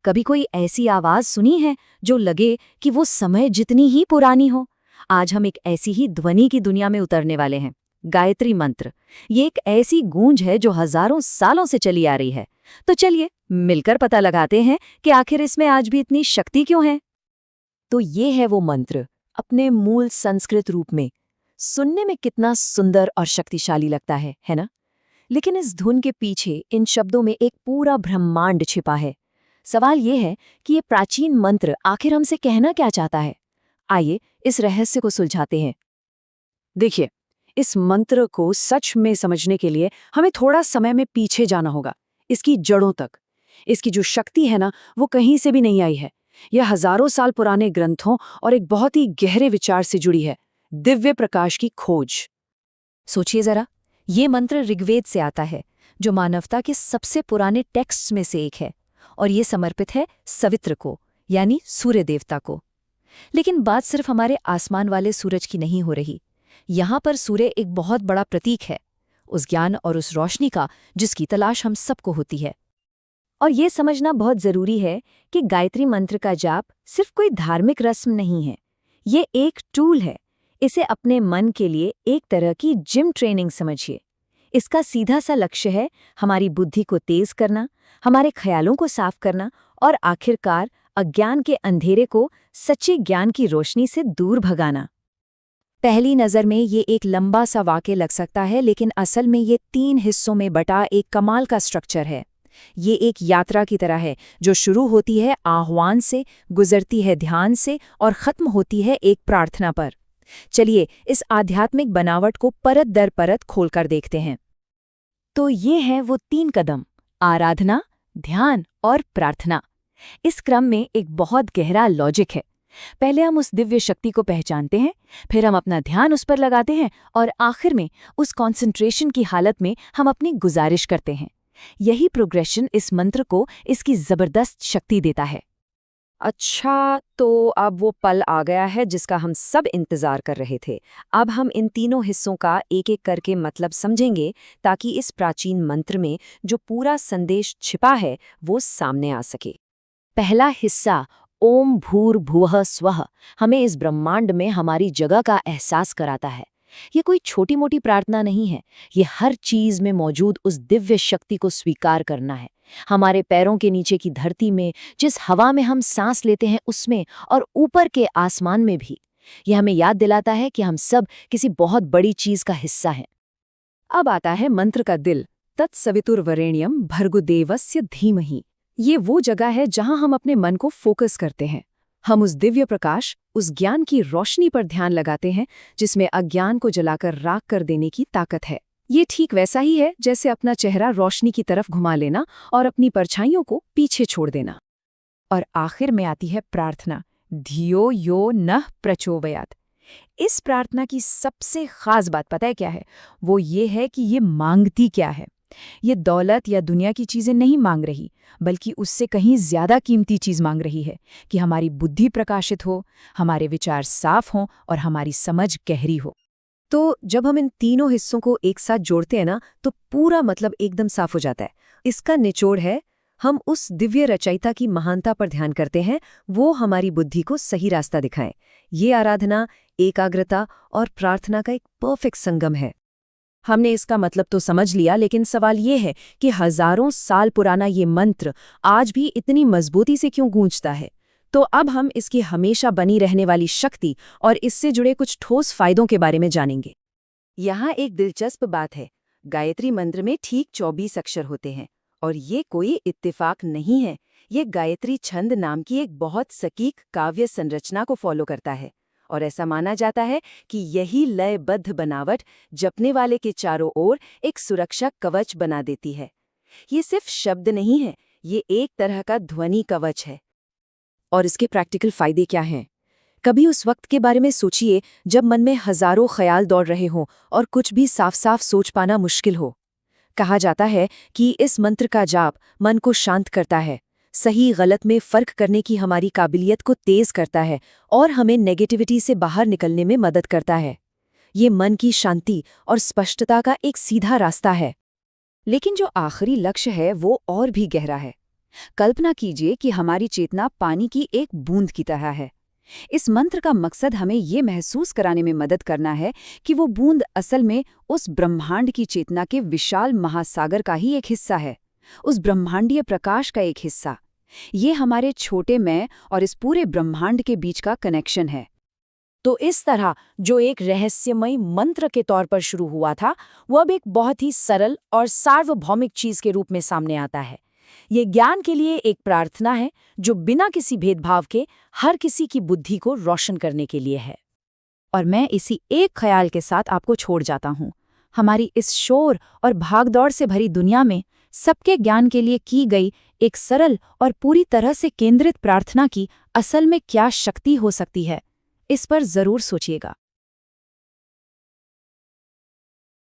कभी कोई ऐसी आवाज सुनी है जो लगे कि वो समय जितनी ही पुरानी हो? आज हम एक ऐसी ही ध्वनि की दुनिया में उतरने वाले हैं। गायत्री मंत्र, ये एक ऐसी गूंज है जो हजारों सालों से चली आ रही है। तो चलिए मिलकर पता लगाते हैं कि आखिर इसमें आज भी इतनी शक्ति क्यों है। तो ये है वो मंत्र, अपने मूल संस्कृत रूप में। सुनने में कितना सुंदर और शक्तिशाली लगता है ना? लेकिन इस धुन के पीछे, इन शब्दों में एक पूरा ब्रह्मांड छिपा है। सवाल ये है कि ये प्राचीन मंत्र आखिर हमसे कहना क्या चाहता है। आइए इस रहस्य को सुलझाते हैं। देखिए, इस मंत्र को सच में समझने के लिए हमें थोड़ा समय में पीछे जाना होगा, इसकी जड़ों तक। इसकी जो शक्ति है ना, वो कहीं से भी नहीं आई है। यह हजारों साल पुराने ग्रंथों और एक बहुत ही गहरे विचार से जुड़ी है, दिव्य प्रकाश की खोज। सोचिए जरा, ये मंत्र ऋग्वेद से आता है, जो मानवता के सबसे पुराने टेक्स्ट्स में से एक है, और ये समर्पित है सवित्र को, यानी सूर्य देवता को। लेकिन बात सिर्फ हमारे आसमान वाले सूरज की नहीं हो रही। यहाँ पर सूर्य एक बहुत बड़ा प्रतीक है, उस ज्ञान और उस रोशनी का जिसकी तलाश हम सबको होती है। और ये समझना बहुत जरूरी है कि गायत्री मंत्र का जाप सिर्फ कोई धार्मिक रस्म नहीं है। ये एक टूल है। इसे अपने मन के लिए एक तरह की जिम ट्रेनिंग समझिए। इसका सीधा सा लक्ष्य है हमारी बुद्धि को तेज करना, हमारे ख्यालों को साफ करना और आखिरकार अज्ञान के अंधेरे को सच्चे ज्ञान की रोशनी से दूर भगाना। पहली नज़र में ये एक लंबा सा वाक्य लग सकता है, लेकिन असल में ये 3 हिस्सों में बटा एक कमाल का स्ट्रक्चर है। ये एक यात्रा की तरह है जो शुरू होती है आह्वान से, गुजरती है ध्यान से और खत्म होती है एक प्रार्थना पर। चलिए इस आध्यात्मिक बनावट को परत दर परत खोलकर देखते हैं। तो ये हैं वो 3 कदम: आराधना, ध्यान और प्रार्थना। इस क्रम में एक बहुत गहरा लॉजिक है। पहले हम उस दिव्य शक्ति को पहचानते हैं, फिर हम अपना ध्यान उस पर लगाते हैं और आखिर में उस कॉन्सेंट्रेशन की हालत में हम अपनी गुजारिश करते हैं। यही प्रोग्रेशन इस मंत्र को इसकी जबरदस्त शक्ति देता है। अच्छा, तो अब वो पल आ गया है जिसका हम सब इंतजार कर रहे थे। अब हम इन तीनों हिस्सों का एक एक करके मतलब समझेंगे, ताकि इस प्राचीन मंत्र में जो पूरा संदेश छिपा है वो सामने आ सके। पहला हिस्सा, ओम भूर्भुवः स्वः, हमें इस ब्रह्मांड में हमारी जगह का एहसास कराता है। ये कोई छोटी मोटी प्रार्थना नहीं है, ये हर चीज में मौजूद उस दिव्य शक्ति को स्वीकार करना है। हमारे पैरों के नीचे की धरती में, जिस हवा में हम सांस लेते हैं उसमें, और ऊपर के आसमान में भी। यह हमें याद दिलाता है कि हम सब किसी बहुत बड़ी चीज का हिस्सा हैं। अब आता है मंत्र का दिल, तत्सवितुर्वरेण्यम भर्गोदेवस्य धीमहि। ये वो जगह है जहां हम अपने मन को फोकस करते हैं। हम उस दिव्य प्रकाश, उस ज्ञान की रोशनी पर ध्यान लगाते हैं जिसमें अज्ञान को जलाकर राख कर देने की ताकत है। ये ठीक वैसा ही है जैसे अपना चेहरा रोशनी की तरफ घुमा लेना और अपनी परछाइयों को पीछे छोड़ देना। और आखिर में आती है प्रार्थना, धियो यो नः प्रचोदयात्। इस प्रार्थना की सबसे खास बात पता है क्या है? वो ये है कि ये मांगती क्या है। ये दौलत या दुनिया की चीजें नहीं मांग रही, बल्कि उससे कहीं ज्यादा कीमती चीज मांग रही है कि हमारी बुद्धि प्रकाशित हो, हमारे विचार साफ हों और हमारी समझ गहरी हो। तो जब हम इन तीनों हिस्सों को एक साथ जोड़ते हैं ना, तो पूरा मतलब एकदम साफ हो जाता है। इसका निचोड़ है, हम उस दिव्य रचयिता की महानता पर ध्यान करते हैं, वो हमारी बुद्धि को सही रास्ता दिखाएं। ये आराधना, एकाग्रता और प्रार्थना का एक परफेक्ट संगम है। हमने इसका मतलब तो समझ लिया, लेकिन सवाल ये है कि हजारों साल पुराना ये मंत्र आज भी इतनी मजबूती से क्यों गूंजता है। तो अब हम इसकी हमेशा बनी रहने वाली शक्ति और इससे जुड़े कुछ ठोस फायदों के बारे में जानेंगे। यहाँ एक दिलचस्प बात है, गायत्री मंत्र में ठीक 24 अक्षर होते हैं, और ये कोई इत्तेफाक नहीं है। ये गायत्री छंद नाम की एक बहुत सटीक काव्य संरचना को फॉलो करता है, और ऐसा माना जाता है कि यही लयबद्ध बनावट जपने वाले के चारों ओर एक सुरक्षा कवच बना देती है। ये सिर्फ शब्द नहीं है, ये एक तरह का ध्वनि कवच है। और इसके प्रैक्टिकल फायदे क्या हैं? कभी उस वक्त के बारे में सोचिए जब मन में हजारों ख्याल दौड़ रहे हों और कुछ भी साफ साफ सोच पाना मुश्किल हो। कहा जाता है कि इस मंत्र का जाप मन को शांत करता है, सही गलत में फर्क करने की हमारी काबिलियत को तेज करता है और हमें नेगेटिविटी से बाहर निकलने में मदद करता है। ये मन की शांति और स्पष्टता का एक सीधा रास्ता है। लेकिन जो आखिरी लक्ष्य है वो और भी गहरा है। कल्पना कीजिए कि हमारी चेतना पानी की एक बूंद की तरह है। इस मंत्र का मकसद हमें ये महसूस कराने में मदद करना है कि वो बूंद असल में उस ब्रह्मांड की चेतना के विशाल महासागर का ही एक हिस्सा है, उस ब्रह्मांडीय प्रकाश का एक हिस्सा। ये हमारे छोटे मैं और इस पूरे ब्रह्मांड के बीच का कनेक्शन है। तो इस तरह जो एक रहस्यमयी मंत्र के तौर पर शुरू हुआ था, वो अब एक बहुत ही सरल और सार्वभौमिक चीज के रूप में सामने आता है। ये ज्ञान के लिए एक प्रार्थना है जो बिना किसी भेदभाव के हर किसी की बुद्धि को रोशन करने के लिए है। और मैं इसी एक ख्याल के साथ आपको छोड़ जाता हूँ। हमारी इस शोर और भागदौड़ से भरी दुनिया में सबके ज्ञान के लिए की गई एक सरल और पूरी तरह से केंद्रित प्रार्थना की असल में क्या शक्ति हो सकती है, इस पर जरूर सोचिएगा।